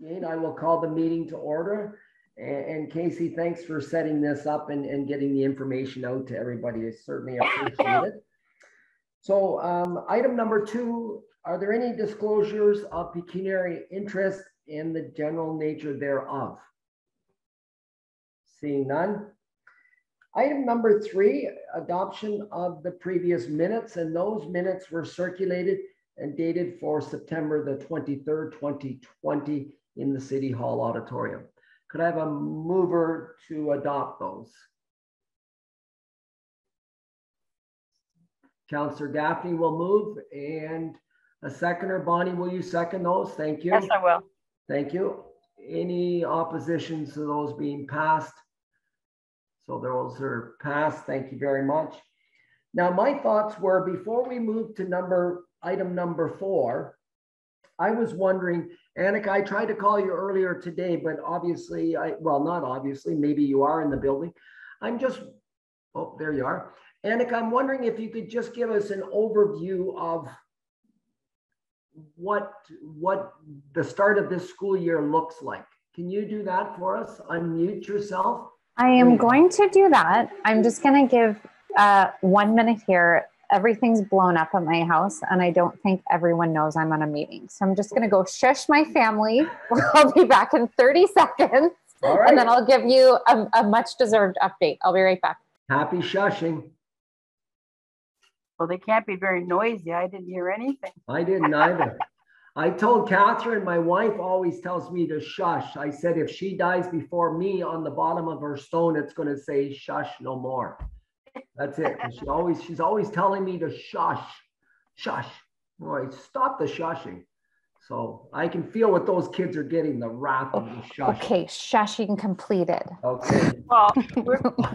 again, I will call the meeting to order. And Casey, thanks for setting this up and getting the information out to everybody. I certainly appreciate it. So item number 2, are there any disclosures of pecuniary interest in the general nature thereof? Seeing none. Item number 3, adoption of the previous minutes, and those minutes were circulated and dated for September the 23rd, 2020 in the City Hall auditorium. Could I have a mover to adopt those? Councillor Gaffney will move, and a seconder. Bonnie, will you second those? Thank you. Yes, I will. Thank you. Any opposition to those being passed? So those are passed. Thank you very much. Now, my thoughts were, before we move to item number 4, I was wondering, Annika, I tried to call you earlier today, but obviously, well, not obviously, maybe you are in the building. Oh, there you are. Annika, I'm wondering if you could just give us an overview of what the start of this school year looks like. Can you do that for us? Unmute yourself. I am going to do that. I'm just going to give 1 minute here. Everything's blown up at my house, and I don't think everyone knows I'm on a meeting. So I'm just going to go shush my family. I'll be back in 30 seconds. All right. And then I'll give you a much deserved update. I'll be right back. Happy shushing. Well, they can't be very noisy. I didn't hear anything. I didn't either. I told Catherine, my wife always tells me to shush. I said, if she dies before me, on the bottom of her stone, it's going to say shush no more. That's it. She's always telling me to shush. Boy, stop the shushing. So I can feel what those kids are getting, the wrath of the shush. Okay, shushing completed. Okay. Well,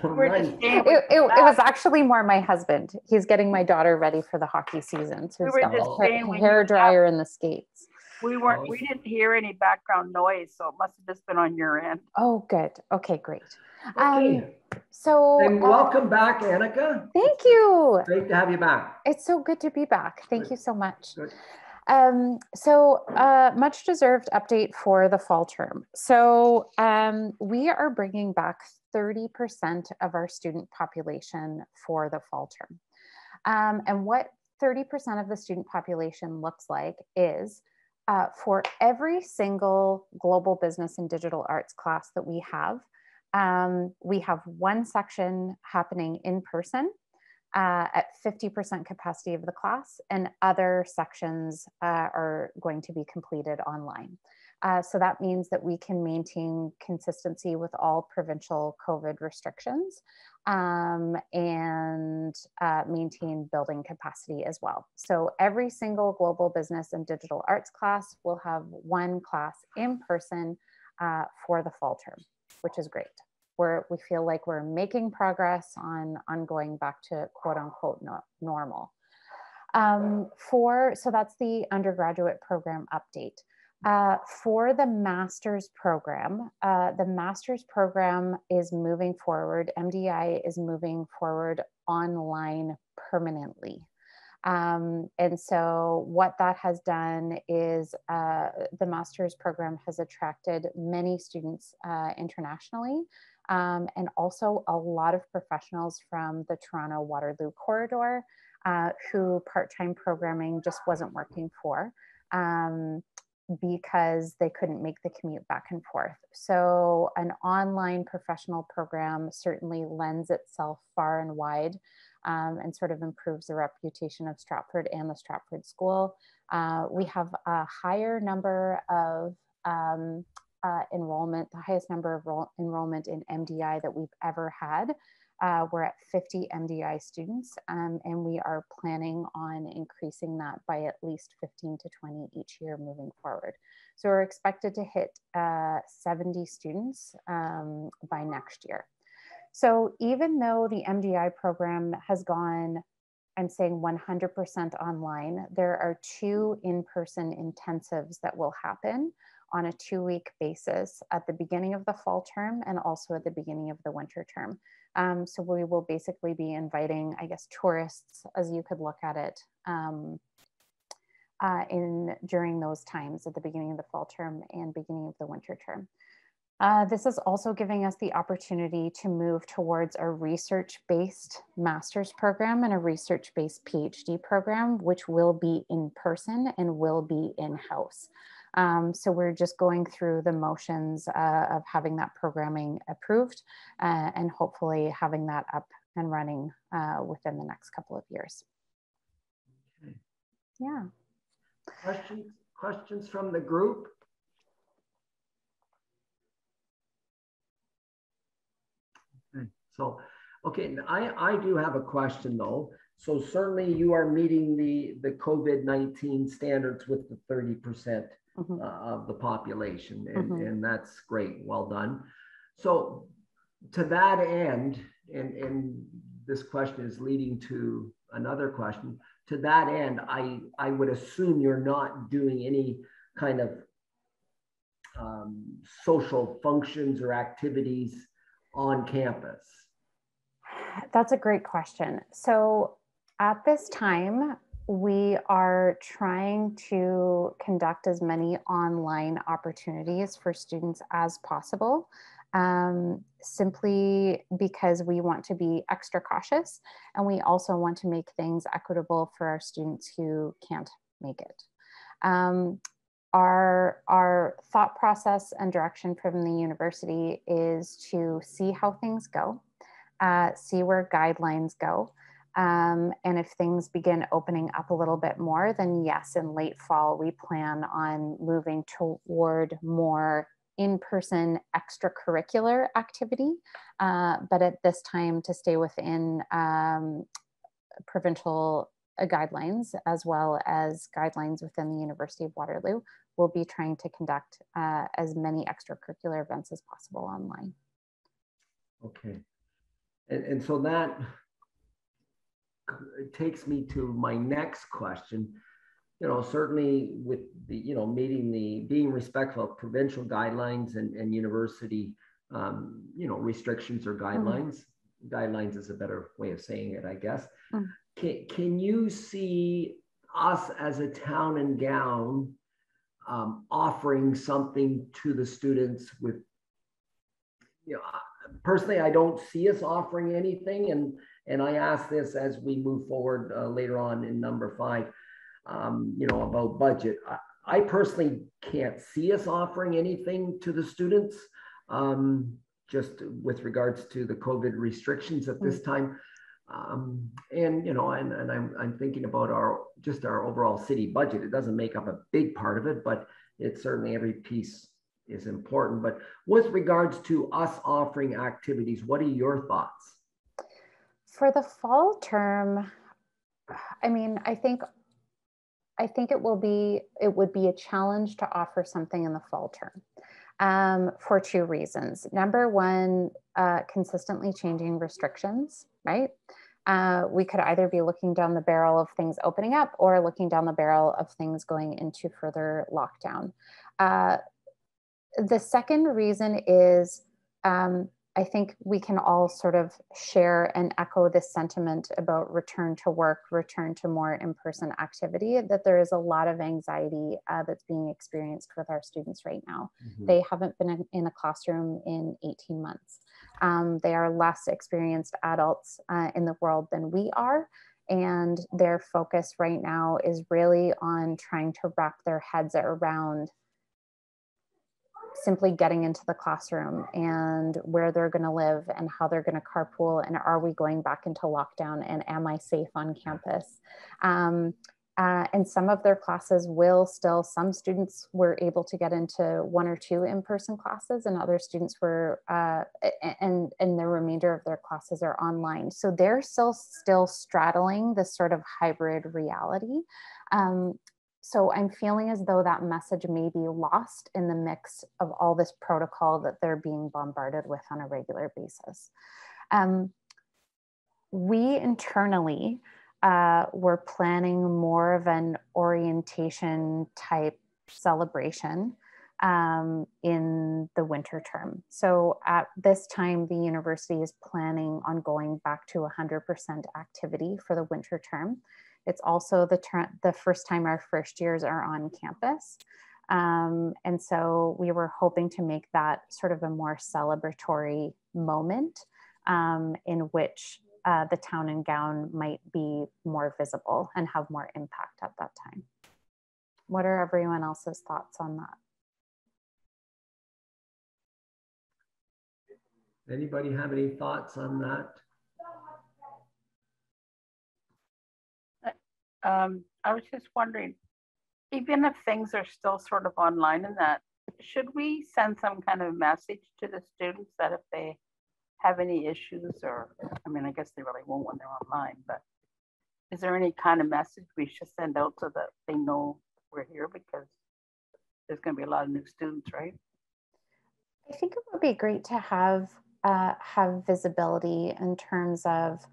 we're just it was actually more my husband. He's getting my daughter ready for the hockey season. So he's got the hair dryer and the skates. We didn't hear any background noise, so it must have just been on your end. Oh, good. Okay, great. Okay. And welcome back, Annika. Thank you. Great to have you back. It's so good to be back. Thank you so much. Good. Much deserved update for the fall term. So we are bringing back 30% of our student population for the fall term. And what 30% of the student population looks like is for every single global business and digital arts class that we have one section happening in person at 50% capacity of the class, and other sections are going to be completed online. So that means that we can maintain consistency with all provincial COVID restrictions and maintain building capacity as well. So every single global business and digital arts class will have one class in person for the fall term, which is great. We feel like we're making progress on going back to quote unquote normal. So that's the undergraduate program update. For the master's program is moving forward. MDI is moving forward online permanently. And so what that has done is the master's program has attracted many students internationally, and also a lot of professionals from the Toronto-Waterloo corridor who part-time programming just wasn't working for. Because they couldn't make the commute back and forth. So an online professional program certainly lends itself far and wide and sort of improves the reputation of Stratford and the Stratford School. We have a higher number of enrollment, the highest number of enrollment in MDI that we've ever had. We're at 50 MDI students, and we are planning on increasing that by at least 15 to 20 each year moving forward. So we're expected to hit 70 students by next year. So even though the MDI program has gone, I'm saying 100% online, there are 2 in-person intensives that will happen on a 2-week basis at the beginning of the fall term and also at the beginning of the winter term. So we will basically be inviting, I guess, tourists, as you could look at it, during those times at the beginning of the fall term and beginning of the winter term. This is also giving us the opportunity to move towards a research-based master's program and a research-based PhD program, which will be in person and will be in-house. So we're just going through the motions of having that programming approved and hopefully having that up and running within the next couple of years. Okay. Yeah. Questions from the group? Okay. So, okay, I do have a question though. So certainly you are meeting the COVID-19 standards with the 30% of the population, and that's great. Well done. So to that end, and this question is leading to another question. To that end, I would assume you're not doing any kind of social functions or activities on campus. That's a great question. So at this time, we are trying to conduct as many online opportunities for students as possible, simply because we want to be extra cautious, and we also want to make things equitable for our students who can't make it. Our thought process and direction from the university is to see how things go, see where guidelines go. And if things begin opening up a little bit more, then yes, in late fall, we plan on moving toward more in-person extracurricular activity. But at this time, to stay within provincial guidelines, as well as guidelines within the University of Waterloo, we'll be trying to conduct as many extracurricular events as possible online. Okay. And so that takes me to my next question. You know, certainly with the, being respectful of provincial guidelines and university, restrictions or guidelines. Guidelines is a better way of saying it, I guess. Can you see us as a town and gown offering something to the students with, personally, I don't see us offering anything. And I ask this as we move forward later on in number 5, about budget. I personally can't see us offering anything to the students, just with regards to the COVID restrictions at this time. I'm thinking about our overall city budget. It doesn't make up a big part of it, but it's certainly every piece is important. But with regards to us offering activities, what are your thoughts? For the fall term, I mean, I think it would be a challenge to offer something in the fall term for 2 reasons. Number one, consistently changing restrictions, right? We could either be looking down the barrel of things opening up or looking down the barrel of things going into further lockdown. The second reason is I think we can all sort of share and echo this sentiment about return to work, return to more in-person activity, that there is a lot of anxiety that's being experienced with our students right now. They haven't been in a classroom in 18 months. They are less experienced adults in the world than we are. And their focus right now is really on trying to wrap their heads around simply getting into the classroom and where they're going to live and how they're going to carpool, and are we going back into lockdown, and am I safe on campus? And some of their classes will still, some students were able to get into 1 or 2 in-person classes, and other students were, and the remainder of their classes are online. So they're still straddling this sort of hybrid reality. So I'm feeling as though that message may be lost in the mix of all this protocol that they're being bombarded with on a regular basis. We internally were planning more of an orientation type celebration in the winter term. So at this time, the university is planning on going back to 100% activity for the winter term. It's also the first time our first years are on campus. And so we were hoping to make that sort of a more celebratory moment in which the town and gown might be more visible and have more impact at that time. What are everyone else's thoughts on that? Anybody have any thoughts on that? I was just wondering, even if things are still sort of online and that, should we send some kind of message to the students that if they have any issues, or, I mean, I guess they really won't when they're online, but is there any kind of message we should send out so that they know we're here, because there's going to be a lot of new students, right? I think it would be great to have visibility in terms of,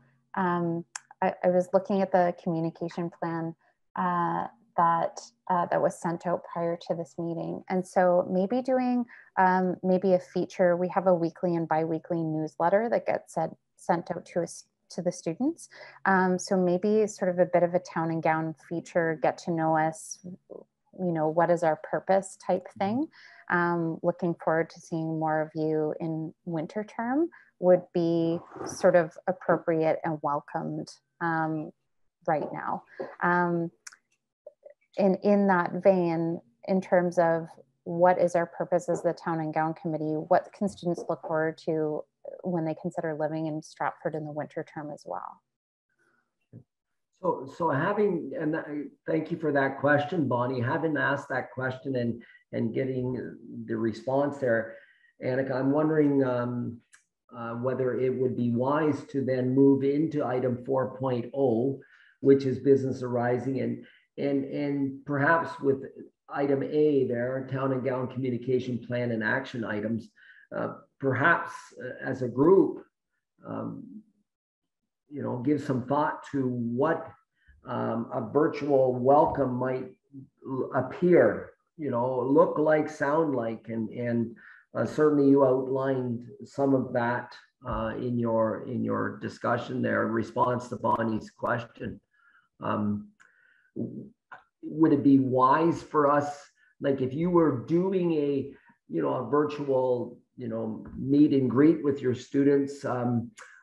I was looking at the communication plan that was sent out prior to this meeting. And so maybe doing maybe a feature, we have a weekly and bi-weekly newsletter that gets sent out to the students. So maybe sort of a bit of a town and gown feature, get to know us, you know, what is our purpose type thing. Looking forward to seeing more of you in winter term would be sort of appropriate and welcomed right now. In that vein, in terms of what is our purpose as the Town and Gown Committee, what can students look forward to when they consider living in Stratford in the winter term as well? So having, and thank you for that question, Bonnie, having asked that question and getting the response there, Annika, I'm wondering whether it would be wise to then move into item 4.0, which is business arising, and perhaps with item A there, town and gown communication plan and action items, perhaps as a group, you know, give some thought to what a virtual welcome might appear, you know, look like, sound like, and certainly you outlined some of that in your discussion there in response to Bonnie's question. Would it be wise for us, like if you were doing a virtual, meet and greet with your students,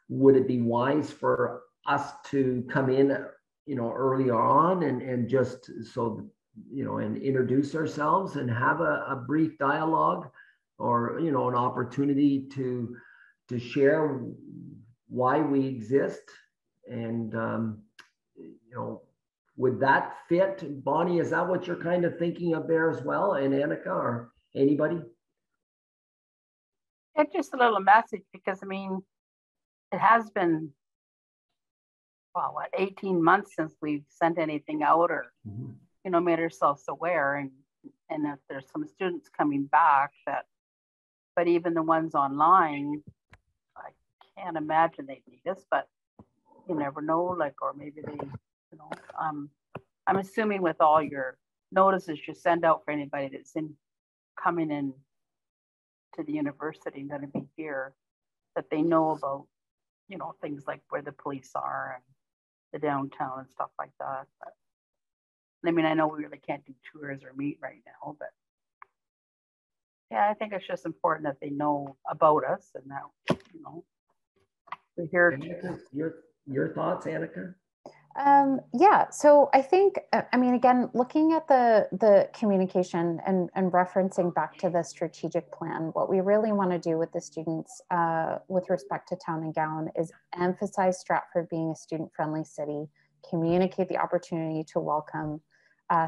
would it be wise for us to come in, earlier on and just so, and introduce ourselves and have a brief dialogue, or, an opportunity to share why we exist? And, would that fit? Bonnie, is that what you're kind of thinking of there as well? And Annika, or anybody? Yeah, just a little message, because I mean, it has been, well, what, 18 months since we've sent anything out or, made ourselves aware. And if there's some students coming back but even the ones online, I can't imagine they'd need us, but you never know, like, or maybe they, I'm assuming with all your notices you send out for anybody that's coming in to the university and going to be here, that they know about, things like where the police are and the downtown and stuff like that. But I mean, I know we really can't do tours or meet right now, but yeah, I think it's just important that they know about us and that, we're here. Your thoughts, Annika? Yeah, so I think, I mean, again, looking at the communication and referencing back to the strategic plan, what we really want to do with the students with respect to town and gown is emphasize Stratford being a student-friendly city, communicate the opportunity to welcome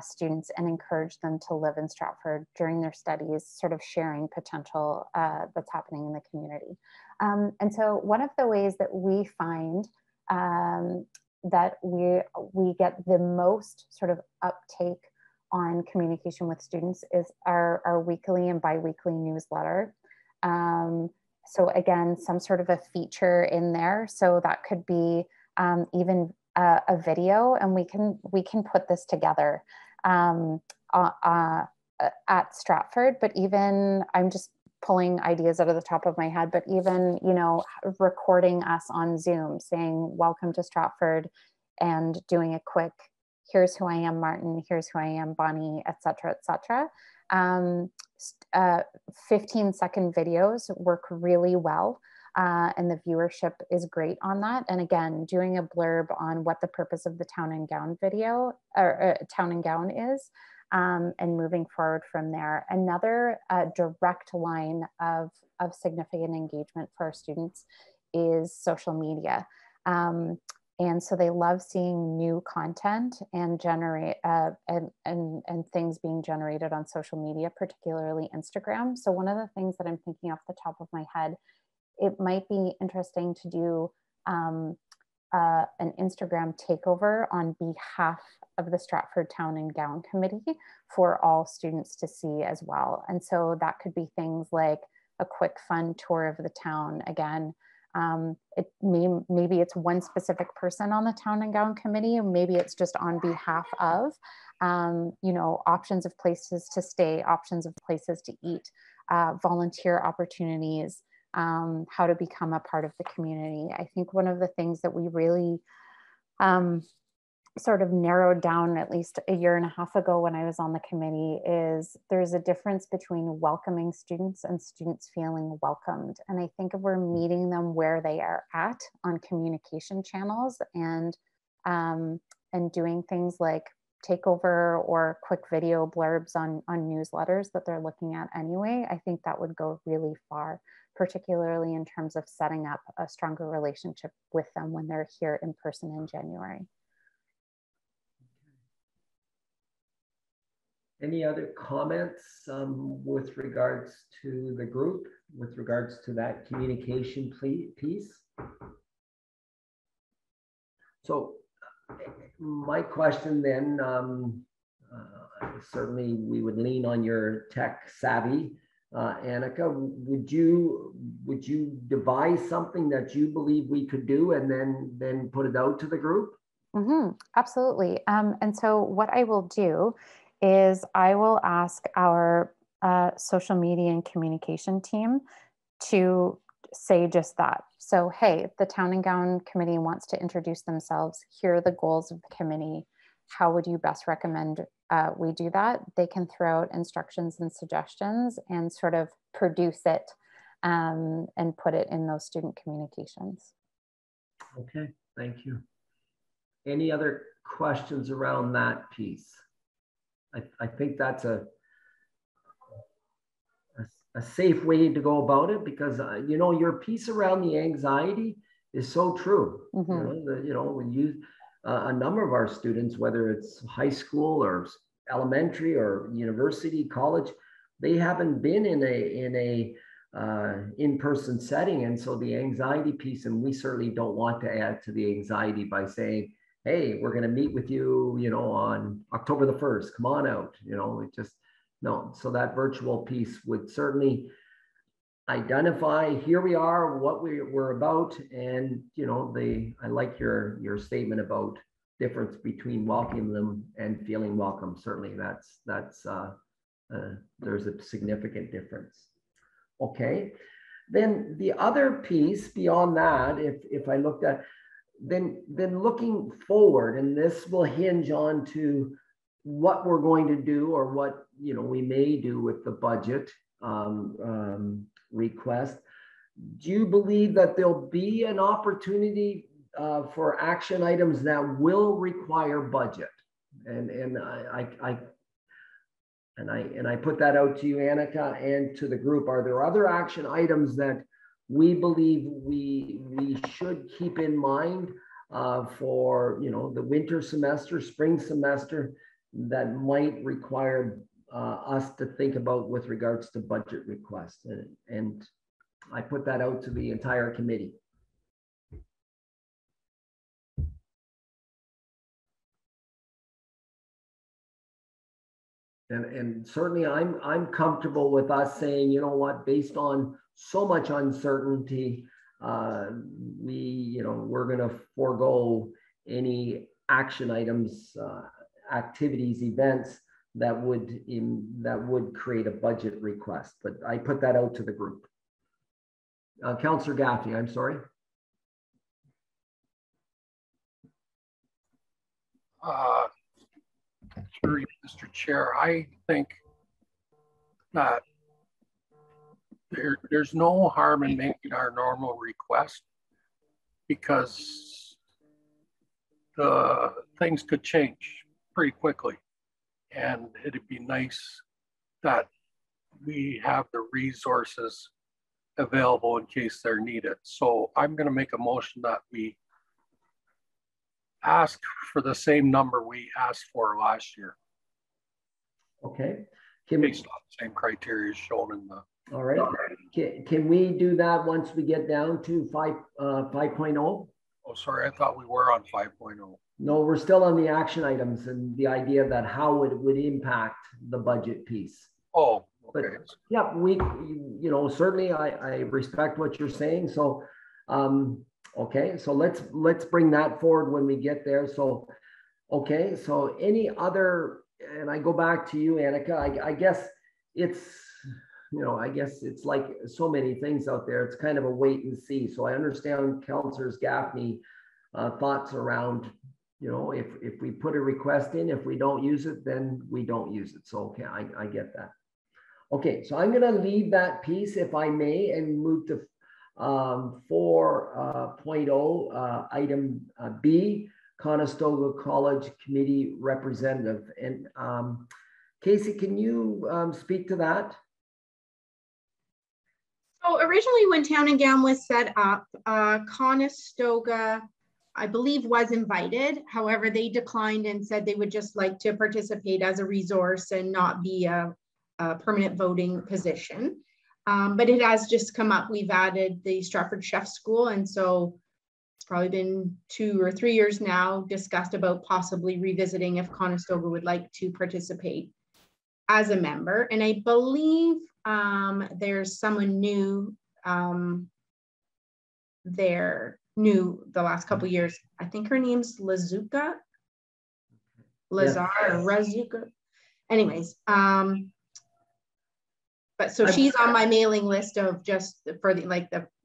students and encourage them to live in Stratford during their studies, sort of sharing potential that's happening in the community. And so one of the ways that we find that we get the most sort of uptake on communication with students is our weekly and bi-weekly newsletter. So again, some sort of a feature in there. So that could be even a video, and we can put this together at Stratford. But even, I'm just pulling ideas out of the top of my head, but even, recording us on Zoom saying, welcome to Stratford, and doing a quick here's who I am, Martin, here's who I am, Bonnie, et cetera, et cetera. 15-second videos work really well. And the viewership is great on that. And again, doing a blurb on what the purpose of the town and gown video or town and gown is, and moving forward from there. Another direct line of significant engagement for our students is social media. And so they love seeing new content and generate and things being generated on social media, particularly Instagram. So one of the things that I'm thinking off the top of my head, it might be interesting to do an Instagram takeover on behalf of the Stratford Town and Gown Committee for all students to see as well. And so that could be things like a quick fun tour of the town. Again, maybe it's one specific person on the Town and Gown Committee, and maybe it's just on behalf of, you know, options of places to stay, options of places to eat, volunteer opportunities, how to become a part of the community. I think one of the things that we really sort of narrowed down at least a year and a half ago when I was on the committee is there's a difference between welcoming students and students feeling welcomed. And I think if we're meeting them where they are at on communication channels and doing things like takeover or quick video blurbs on newsletters that they're looking at anyway, I think that would go really far, particularly in terms of setting up a stronger relationship with them when they're here in person in January. Any other comments with regards to the group, with regards to that communication piece? So my question then, certainly we would lean on your tech savvy. Annika, would you devise something that you believe we could do and then put it out to the group? Mm-hmm, absolutely. And so what I will do is I will ask our social media and communication team to say just that. So, hey, the Town and Gown Committee wants to introduce themselves. Here are the goals of the committee. How would you best recommend we do that? They can throw out instructions and suggestions and sort of produce it and put it in those student communications. Okay, thank you. Any other questions around that piece? I think that's a safe way to go about it because, you know, your piece around the anxiety is so true. Mm-hmm. You know, when you, a number of our students, whether it's high school or elementary or university, college, they haven't been in a in-person setting. And so the anxiety piece, and we certainly don't want to add to the anxiety by saying, hey, we're going to meet with you, you know, on October the 1st, come on out, you know, it just, no. So that virtual piece would certainly identify, here we are, what we're about. And, you know, I like your statement about difference between welcoming them and feeling welcome. Certainly there's a significant difference. Okay. Then the other piece beyond that, if I looked at, then looking forward, and this will hinge on to what we're going to do or what, you know, we may do with the budget request. Do you believe that there'll be an opportunity for action items that will require budget? And I put that out to you, Annika, and to the group. Are there other action items that we believe we should keep in mind for, you know, the winter semester, spring semester, that might require us to think about with regards to budget requests? And I put that out to the entire committee. And certainly I'm comfortable with us saying, you know what, based on so much uncertainty, we're going to forego any action items, activities, events that would create a budget request. But I put that out to the group. Councillor Gaffney, I'm sorry. through you, Mr. Chair, I think that there's no harm in making our normal request, because the things could change pretty quickly. And it'd be nice that we have the resources available in case they're needed. So I'm going to make a motion that we ask for the same number we asked for last year, Okay. based on the same criteria shown in the. All right. Can we do that once we get down to 5.0? Oh, sorry, I thought we were on 5.0. No, we're still on the action items and the idea that how it would impact the budget piece. Oh, But okay. yeah, certainly I respect what you're saying. So, okay, so let's bring that forward when we get there. So, okay, so any other, and I go back to you, Annika, I guess it's, I guess it's like so many things out there. It's kind of a wait and see. So I understand Councillor Gaffney thoughts around, if we put a request in, if we don't use it, then we don't use it. So, okay, I get that. Okay, so I'm going to leave that piece, if I may, and move to 4.0, item B, Conestoga College Committee Representative. And Casey, can you speak to that? So originally when Town and Gown was set up, Conestoga, I believe, was invited. However, they declined and said they would just like to participate as a resource and not be a permanent voting position. But it has just come up. We've added the Stratford Chef School. And so it's probably been 2 or 3 years now discussed about possibly revisiting if Conestoga would like to participate as a member. And I believe there's someone new there, new the last couple of years. I think her name's Lazuka. Lazar or Razuka. Anyways, but so she's on my mailing list of just for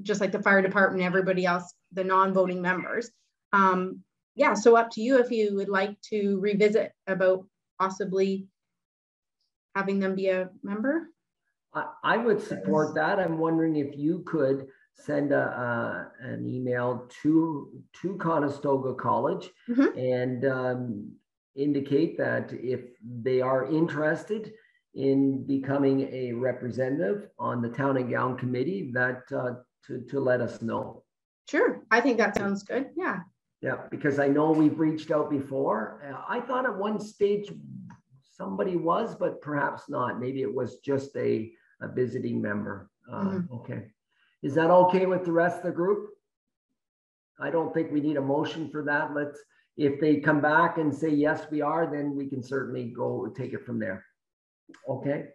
just like the fire department, everybody else, the non-voting members. Yeah, so up to you if you would like to revisit about possibly having them be a member. I would support that. I'm wondering if you could send an email to Conestoga College and indicate that if they are interested in becoming a representative on the Town and Gown Committee, that to let us know. Sure, I think that sounds good. Yeah. Yeah, because I know we've reached out before. I thought at one stage somebody was, but perhaps not. Maybe it was just a visiting member. Okay. Is that okay with the rest of the group? I don't think we need a motion for that. If they come back and say, yes, we are, then we can certainly go take it from there. Okay.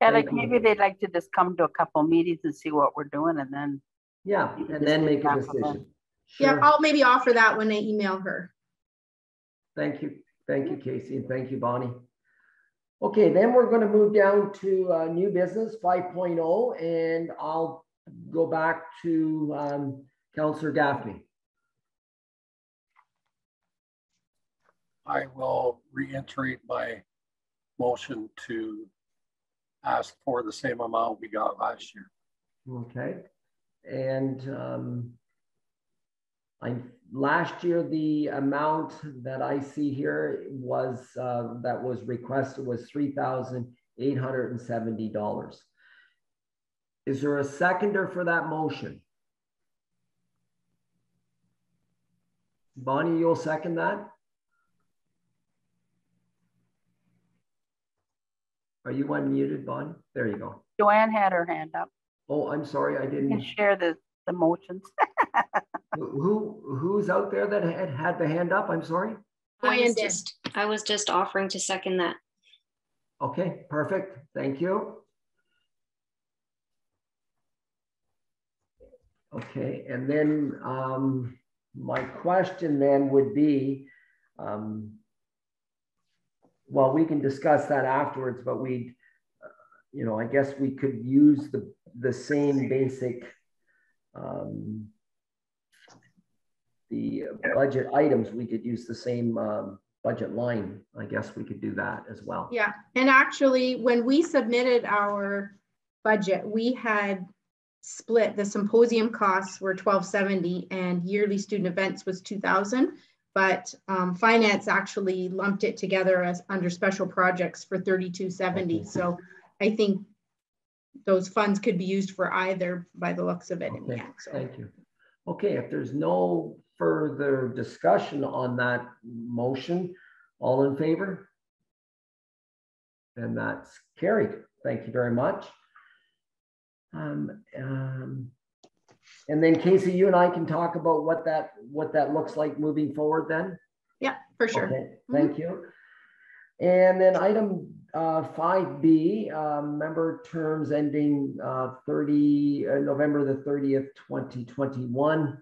Yeah, like maybe they'd like to just come to a couple meetings and see what we're doing, and then and then make a decision. Sure. Yeah, I'll maybe offer that when I email her. Thank you, Casey, and thank you, Bonnie. Okay, then we're going to move down to new business 5.0, and I'll go back to Councillor Gaffney. I will reiterate my motion to ask for the same amount we got last year. Okay, and last year the amount that I see here was that was requested was $3,870. Is there a seconder for that motion? Bonnie, you'll second that? Are you unmuted, Bonnie? There you go. Joanne had her hand up. Oh, I'm sorry, I didn't. You can share the motions. Who's out there that had the hand up? I'm sorry. I was just offering to second that. Okay, perfect. Thank you. Okay, and then my question then would be, well, we can discuss that afterwards, but we, I guess we could use the same basic the budget items. We could use the same budget line, I guess we could do that as well. Yeah, and actually, when we submitted our budget, we had split the symposium costs were $1,270 and yearly student events was $2,000. But finance actually lumped it together as under special projects for $3,270. Okay. So I think those funds could be used for either by the looks of it in the end. So. Thank you. Okay, if there's no further discussion on that motion, all in favor? And that's carried. Thank you very much. And then Casey, you and I can talk about what that looks like moving forward then. Yeah, for sure. Okay, thank you. And then item 5B, member terms ending November the 30th, 2021.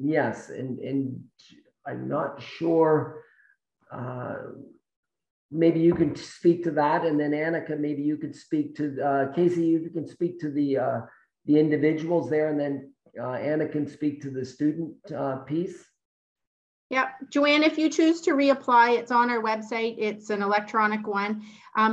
Yes, and I'm not sure, maybe you can speak to that, and then Annika, maybe you could speak to, Casey, you can speak to the individuals there, and then Anna can speak to the student piece. Yeah, Joanne, if you choose to reapply, it's on our website. It's an electronic one.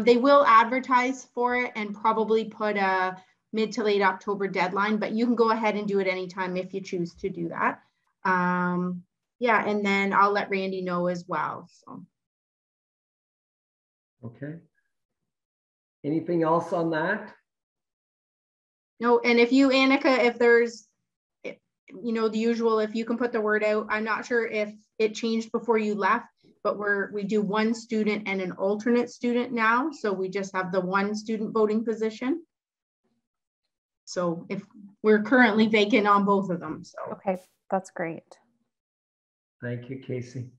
They will advertise for it and probably put a mid to late October deadline, but you can go ahead and do it anytime if you choose to do that. Yeah, and then I'll let Randy know as well. So. Okay. Anything else on that? No, and if you, Annika, if there's, you know, the usual, if you can put the word out, I'm not sure if it changed before you left, but we do one student and an alternate student now. So we just have the one student voting position. So if we're currently vacant on both of them. So. Okay, that's great. Thank you, Casey.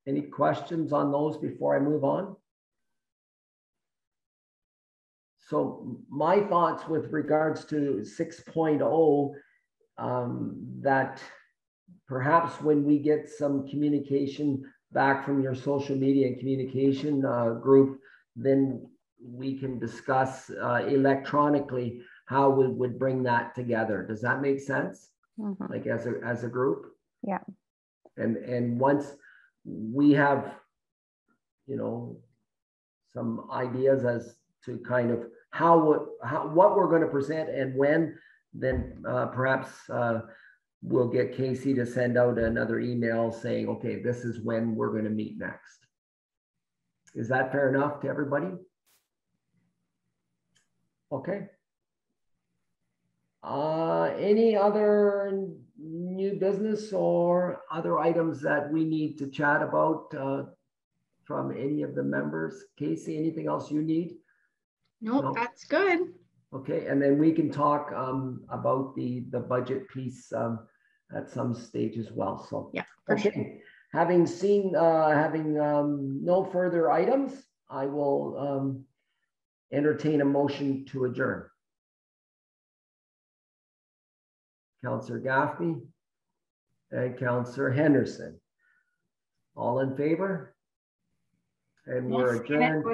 Any questions on those before I move on? So my thoughts with regards to 6.0, that perhaps when we get some communication back from your social media and communication group, then we can discuss electronically how we would bring that together. Does that make sense? Mm-hmm. Like as a group? Yeah. And once we have, you know, some ideas as to kind of what we're going to present and when, then perhaps we'll get Casey to send out another email saying, okay, this is when we're going to meet next. Is that fair enough to everybody? Okay. Any other new business or other items that we need to chat about from any of the members? Casey, anything else you need? Nope, no? That's good. Okay, and then we can talk about the budget piece at some stage as well. So yeah, for sure. Having seen no further items, I will entertain a motion to adjourn. Councillor Gaffney and Councillor Henderson. All in favor? And we're adjourned.